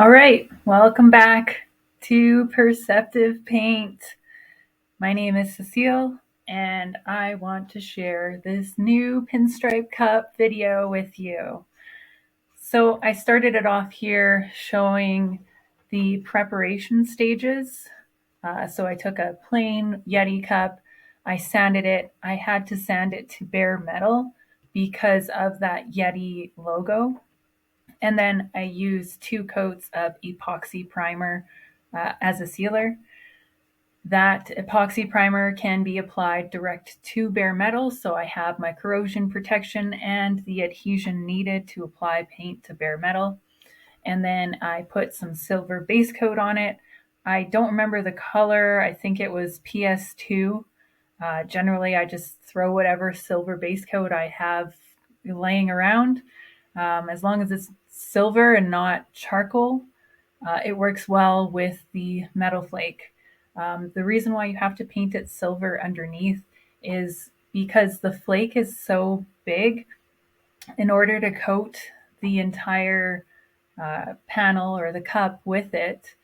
All right, welcome back to Perceptive Paint. My name is Cecile, and I want to share this new pinstripe cup video with you. So I started it off here showing the preparation stages. So I took a plain Yeti cup, I sanded it. I had to sand it to bare metal because of that Yeti logo. And then I used 2 coats of epoxy primer as a sealer. That epoxy primer can be applied direct to bare metal, so I have my corrosion protection and the adhesion needed to apply paint to bare metal. And then I put some silver base coat on it. I don't remember the color. I think it was PS2. Generally, I just throw whatever silver base coat I have laying around. As long as it's silver and not charcoal, it works well with the metal flake. The reason why you have to paint it silver underneath is because the flake is so big. In order to coat the entire panel or the cup with it,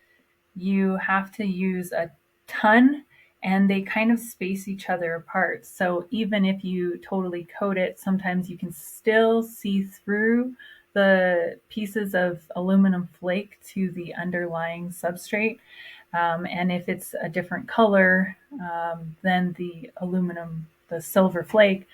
you have to use a ton, and they kind of space each other apart. So even if you totally coat it, sometimes you can still see through the pieces of aluminum flake to the underlying substrate. And if it's a different color than the aluminum, the silver flake,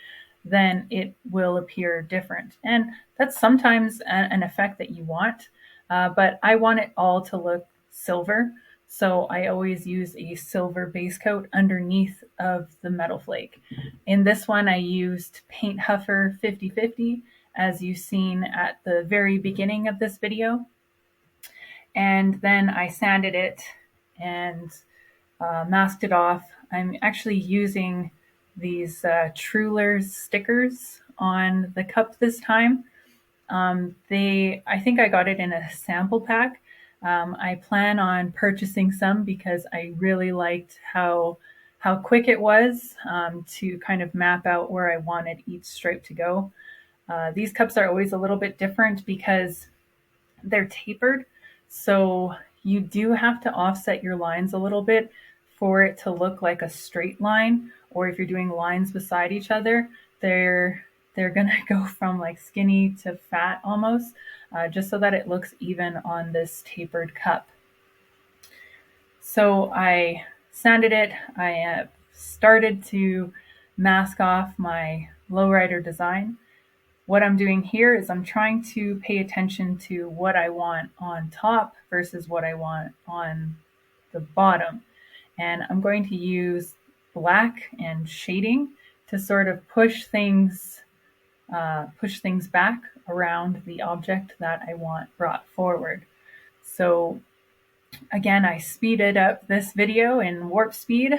then it will appear different. And that's sometimes an effect that you want, but I want it all to look silver. So I always use a silver base coat underneath of the metal flake. In this one, I used Painthuffer 50/50, as you've seen at the very beginning of this video. And then I sanded it and masked it off. I'm actually using these Trulers stickers on the cup this time. I think I got it in a sample pack. I plan on purchasing some because I really liked how quick it was to kind of map out where I wanted each stripe to go. These cups are always a little bit different because they're tapered, so you do have to offset your lines a little bit for it to look like a straight line, or if you're doing lines beside each other, they're gonna go from like skinny to fat almost, just so that it looks even on this tapered cup. So I sanded it. I started to mask off my lowrider design. What I'm doing here is I'm trying to pay attention to what I want on top versus what I want on the bottom. And I'm going to use black and shading to sort of push things back around the object that I want brought forward. So again, I speeded up this video in warp speed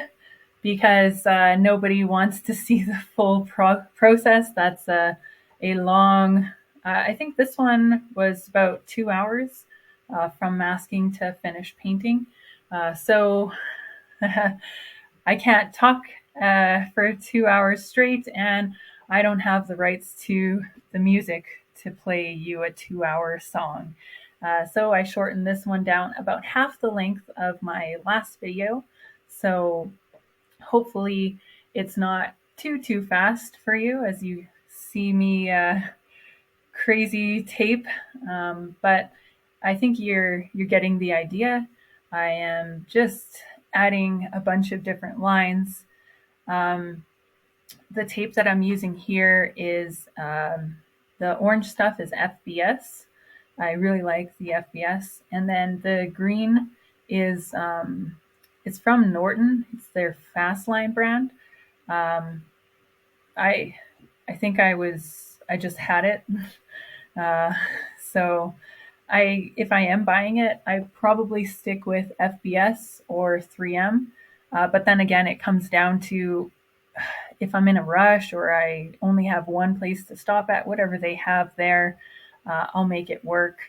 because nobody wants to see the full process. That's a long, I think this one was about 2 hours from masking to finish painting. So I can't talk for 2 hours straight, and I don't have the rights to the music to play you a 2-hour song. So I shortened this one down about half the length of my last video. So hopefully it's not too fast for you as you see me crazy tape. But I think you're getting the idea. I am just adding a bunch of different lines. The tape that I'm using here is the orange stuff is FBS. I really like the FBS. And then the green is it's from Norton. It's their Fastline brand. I think I just had it. So if I am buying it, I probably stick with FBS or 3M. But then again, it comes down to if I'm in a rush or I only have one place to stop at, whatever they have there, I'll make it work.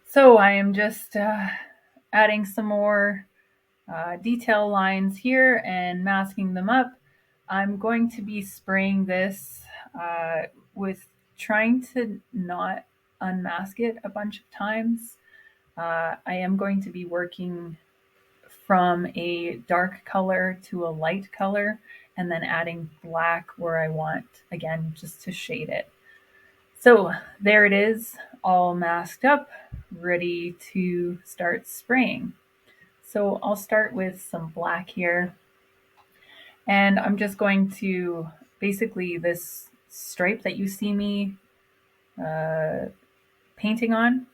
So I am just adding some more detail lines here and masking them up. I'm going to be spraying this with trying to not unmask it a bunch of times. I am going to be working from a dark color to a light color and then adding black where I want, again, just to shade it. So there it is, all masked up, ready to start spraying. So I'll start with some black here. And I'm just going to, basically this stripe that you see me painting on,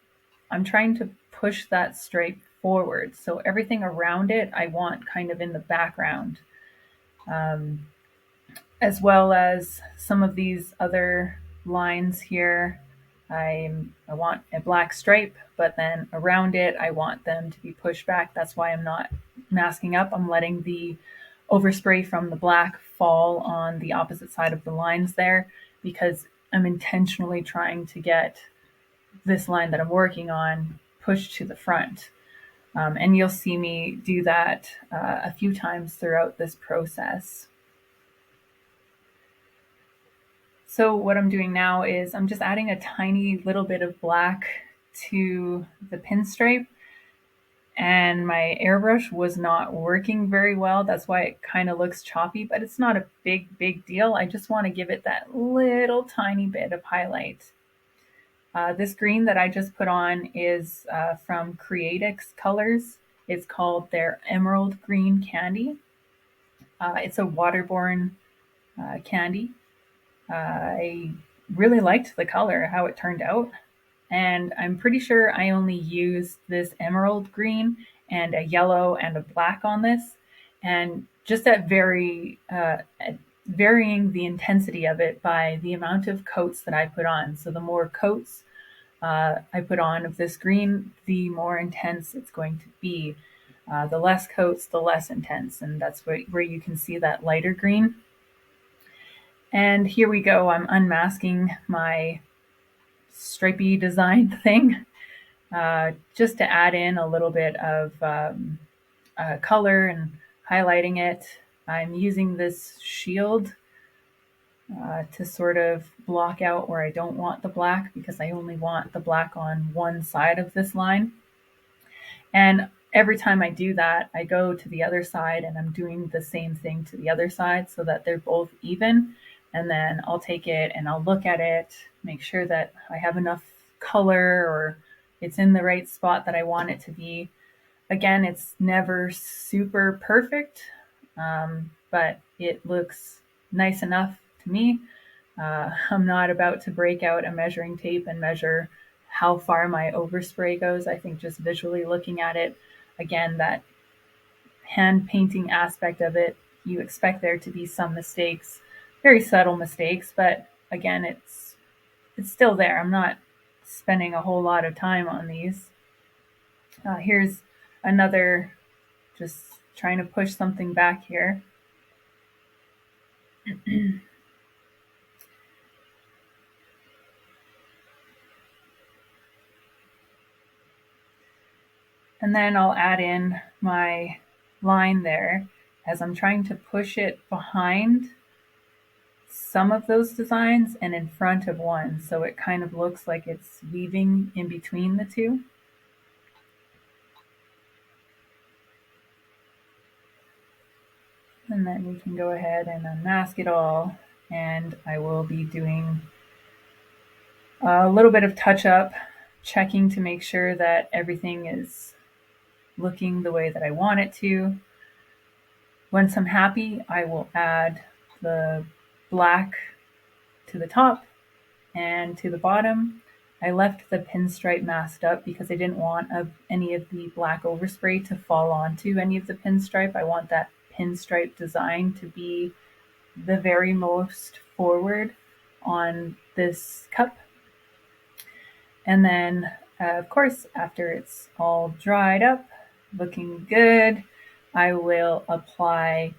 I'm trying to push that stripe forward. So everything around it, I want kind of in the background. As well as some of these other lines here. I want a black stripe, but then around it, I want them to be pushed back. That's why I'm not masking up. I'm letting the overspray from the black fall on the opposite side of the lines there, because I'm intentionally trying to get this line that I'm working on pushed to the front. And you'll see me do that a few times throughout this process. So what I'm doing now is I'm just adding a tiny little bit of black to the pinstripe, and my airbrush was not working very well. That's why it kind of looks choppy, but it's not a big deal. I just want to give it that little tiny bit of highlight. This green that I just put on is from Createx colors. It's called their Emerald Green Candy. It's a waterborne candy. I really liked the color, how it turned out. And I'm pretty sure I only used this emerald green and a yellow and a black on this. And just at varying the intensity of it by the amount of coats that I put on. So the more coats I put on of this green, the more intense it's going to be. The less coats, the less intense. And that's where you can see that lighter green. And here we go, I'm unmasking my stripey design thing, just to add in a little bit of color and highlighting it. I'm using this shield to sort of block out where I don't want the black, because I only want the black on one side of this line. And every time I do that, I go to the other side and I'm doing the same thing to the other side so that they're both even. And then I'll take it and I'll look at it, make sure that I have enough color or it's in the right spot that I want it to be. Again, it's never super perfect, but it looks nice enough to me. I'm not about to break out a measuring tape and measure how far my overspray goes. I think just visually looking at it, again, that hand painting aspect of it, you expect there to be some mistakes. Very subtle mistakes, but again, it's still there. I'm not spending a whole lot of time on these. Here's another, just trying to push something back here. And then I'll add in my line there as I'm trying to push it behind some of those designs and in front of one, so it kind of looks like it's weaving in between the two. And then we can go ahead and unmask it all, and I will be doing a little bit of touch up, checking to make sure that everything is looking the way that I want it to. Once I'm happy, I will add the black to the top and to the bottom. I left the pinstripe masked up because I didn't want any of the black overspray to fall onto any of the pinstripe. I want that pinstripe design to be the very most forward on this cup. And then, of course, after it's all dried up, looking good, I will apply,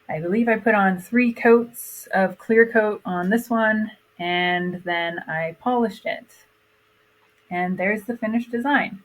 I believe I put on 3 coats of clear coat on this one, and then I polished it. And there's the finished design.